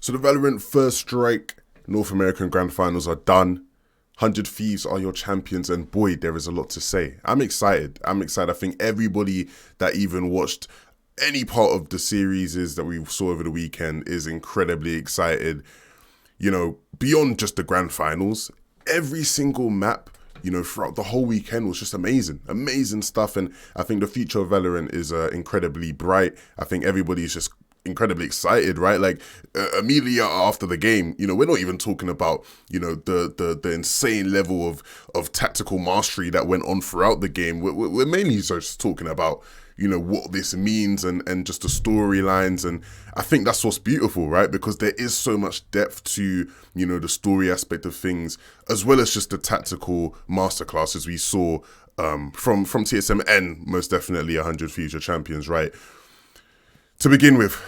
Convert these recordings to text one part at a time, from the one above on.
So the Valorant First Strike North American Grand Finals are done. 100 Thieves are your champions, and boy, there is a lot to say. I'm excited. I think everybody that even watched any part of the series that we saw over the weekend is incredibly excited. You know, beyond just the grand finals, every single map, you know, throughout the whole weekend was just amazing stuff. And I think the future of Valorant is incredibly bright. I think everybody's just incredibly excited, right? Like immediately after the game, you know, we're not even talking about, you know, the insane level of tactical mastery that went on throughout the game. We're mainly just talking about, you know, what this means and just the storylines. And I think that's what's beautiful, right? Because there is so much depth to, you know, the story aspect of things, as well as just the tactical masterclasses we saw from TSM and most definitely 100 Future Champions, right? To begin with,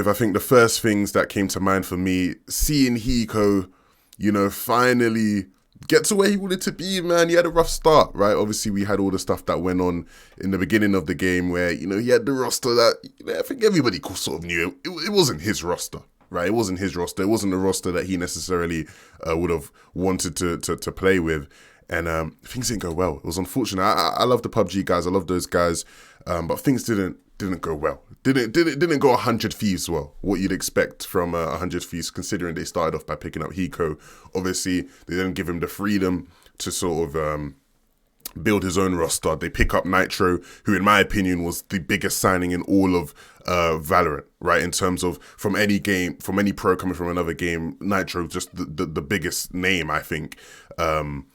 I think the first things that came to mind for me, seeing Hiko, you know, finally get to where he wanted to be, man. He had a rough start, right? Obviously, we had all the stuff that went on in the beginning of the game where, you know, he had the roster that, you know, I think everybody sort of knew it wasn't his roster, right? It wasn't his roster. It wasn't the roster that he necessarily would have wanted to play with. And things didn't go well. It was unfortunate. I love the PUBG guys. I love those guys. But things didn't go well. Didn't go 100 Thieves well. What you'd expect from 100 Thieves, considering they started off by picking up Hiko. Obviously, they didn't give him the freedom to sort of build his own roster. They pick up Nitro, who in my opinion was the biggest signing in all of Valorant, right? In terms of from any game, from any pro coming from another game, Nitro just the biggest name, I think. And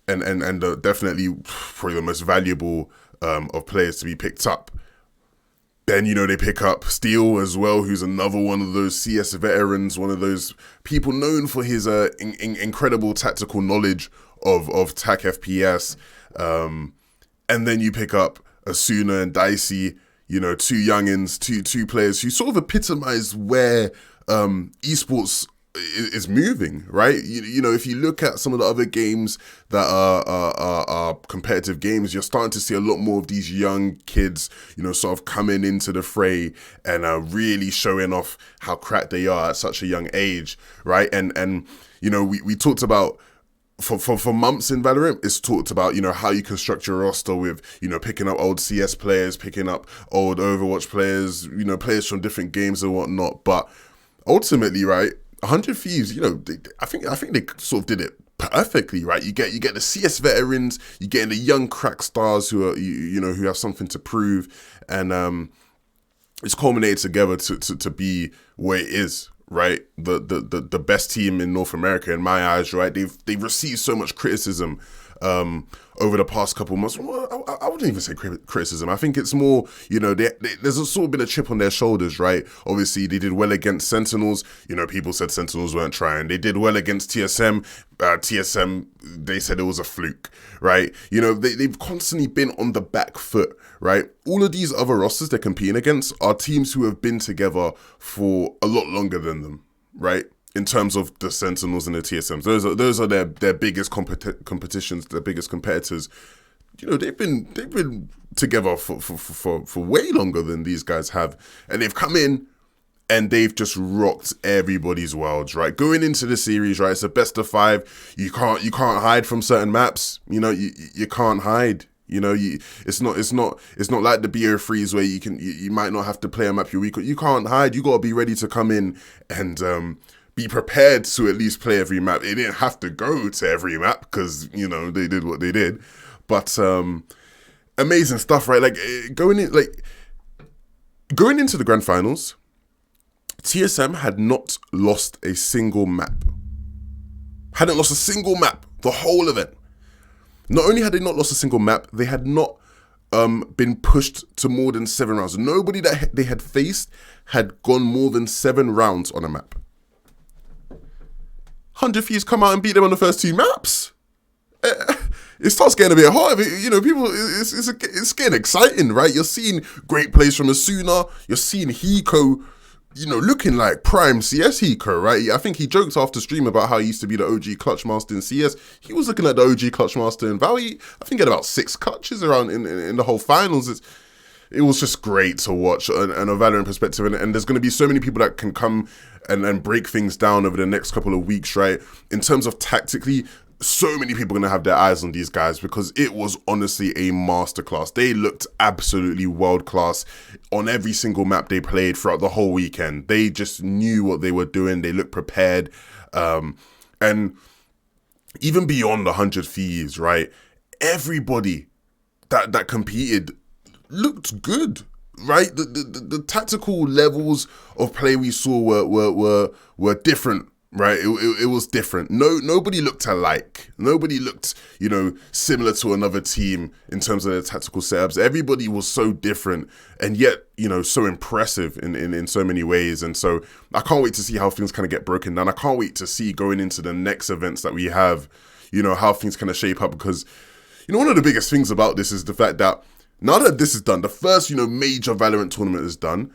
definitely probably the most valuable of players to be picked up. Then, you know, they pick up Steel as well, who's another one of those CS veterans, one of those people known for his incredible tactical knowledge of TAC FPS. And then you pick up Asuna and Dicey, you know, two youngins, two players who sort of epitomize where esports is moving, right? You know, if you look at some of the other games that are competitive games, you're starting to see a lot more of these young kids, you know, sort of coming into the fray and really showing off how cracked they are at such a young age, right? And you know, we talked about for months in Valorant, it's talked about, you know, how you construct your roster with, you know, picking up old CS players, picking up old Overwatch players, you know, players from different games and whatnot. But ultimately, right, 100 Thieves, you know, I think they sort of did it perfectly, right? You get the CS veterans, you get the young crack stars who are you know, who have something to prove, and it's culminated together to be where it is, right? The best team in North America in my eyes, right? They've received so much criticism over the past couple of months. Well, I wouldn't even say criticism. I think it's more, you know, there's a sort of been a chip on their shoulders, right? Obviously, they did well against Sentinels. You know, people said Sentinels weren't trying. They did well against TSM. TSM, they said it was a fluke, right? You know, they've constantly been on the back foot, right? All of these other rosters they're competing against are teams who have been together for a lot longer than them, right? In terms of the Sentinels and the TSMs, those are their biggest competitions, their biggest competitors. You know, they've been together for way longer than these guys have, and they've come in and they've just rocked everybody's worlds, right? Going into the series, right, it's a best of 5. You can't hide from certain maps. You know, you can't hide. You know, it's not like the BO3s where you might not have to play a map you're weak. You can't hide. You gotta be ready to come in and be prepared to at least play every map. It didn't have to go to every map because, you know, they did what they did. But amazing stuff, right? Like going into the grand finals, TSM had not lost a single map. Hadn't lost a single map the whole event. Not only had they not lost a single map, they had not been pushed to more than 7 rounds. Nobody that they had faced had gone more than 7 rounds on a map. 100 Thieves come out and beat them on the first 2 maps. It starts getting a bit hard. You know, people, it's getting exciting, right? You're seeing great plays from Asuna. You're seeing Hiko, you know, looking like prime CS Hiko, right? I think he joked after stream about how he used to be the OG clutch master in CS. He was looking at the OG clutch master in Val. I think he had about 6 clutches around in the whole finals. it was just great to watch and a Valorant perspective. And there's going to be so many people that can come and break things down over the next couple of weeks, right? In terms of tactically, so many people are going to have their eyes on these guys because it was honestly a masterclass. They looked absolutely world class on every single map they played throughout the whole weekend. They just knew what they were doing. They looked prepared. And even beyond the 100 Thieves, right? Everybody that competed looked good, right? The tactical levels of play we saw were different, right? It was different. Nobody looked alike. Nobody looked, similar to another team in terms of their tactical setups. Everybody was so different and yet, so impressive in so many ways. And so I can't wait to see how things kind of get broken down. I can't wait to see going into the next events that we have, how things kind of shape up, because one of the biggest things about this is the fact that now that this is done, the first, major Valorant tournament is done,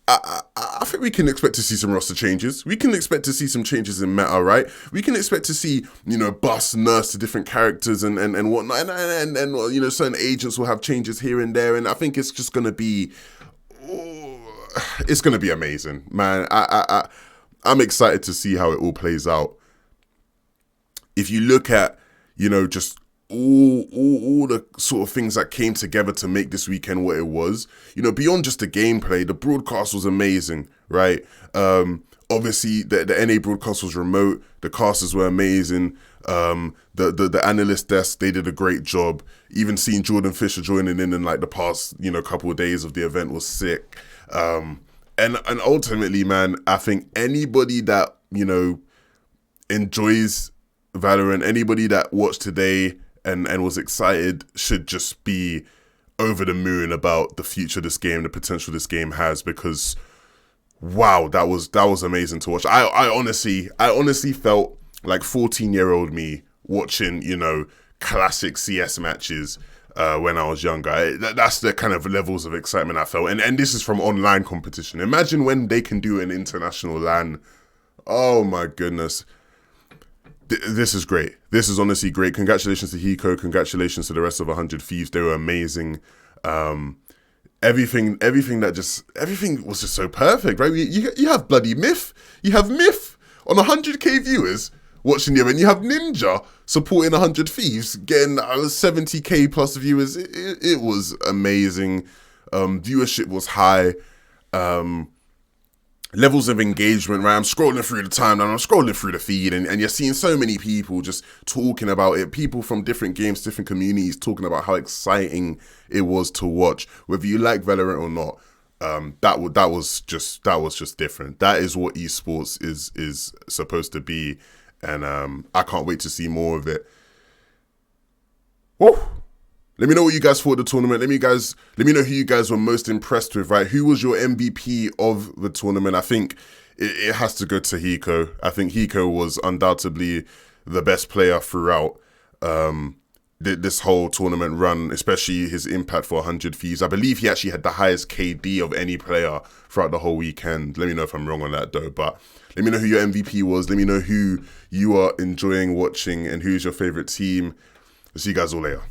I think we can expect to see some roster changes. We can expect to see some changes in meta, right? We can expect to see, bust, nurse to different characters and whatnot. And certain agents will have changes here and there. And I think it's just going to be, it's going to be amazing, man. I'm excited to see how it all plays out. If you look at, just all the sort of things that came together to make this weekend what it was, beyond just the gameplay, the broadcast was amazing, right? Obviously the NA broadcast was remote, the casters were amazing, the analyst desk, they did a great job. Even seeing Jordan Fisher joining in like the past, couple of days of the event was sick. And ultimately, man, I think anybody that, enjoys Valorant, anybody that watched today and was excited should just be over the moon about the future of this game, the potential this game has, because wow, that was amazing to watch. I honestly felt like 14-year-old me watching, classic CS matches when I was younger. That's the kind of levels of excitement I felt. And this is from online competition. Imagine when they can do an international LAN. Oh my goodness. This is great. This is honestly great. Congratulations to Hiko. Congratulations to the rest of 100 Thieves. They were amazing. Everything was just so perfect, right? You have bloody Myth. You have Myth on 100k viewers watching the event. You have Ninja supporting 100 Thieves, getting 70k plus viewers. It was amazing. Viewership was high. Levels of engagement, right? I'm scrolling through the timeline, I'm scrolling through the feed, and you're seeing so many people just talking about it. People from different games, different communities talking about how exciting it was to watch. Whether you like Valorant or not, that was just different. That is what esports is supposed to be, and I can't wait to see more of it. Whoa. Let me know what you guys thought of the tournament. Let me know who you guys were most impressed with, right? Who was your MVP of the tournament? I think it has to go to Hiko. I think Hiko was undoubtedly the best player throughout this whole tournament run, especially his impact for 100 Thieves. I believe he actually had the highest KD of any player throughout the whole weekend. Let me know if I'm wrong on that though, but let me know who your MVP was. Let me know who you are enjoying watching and who's your favorite team. I'll see you guys all later.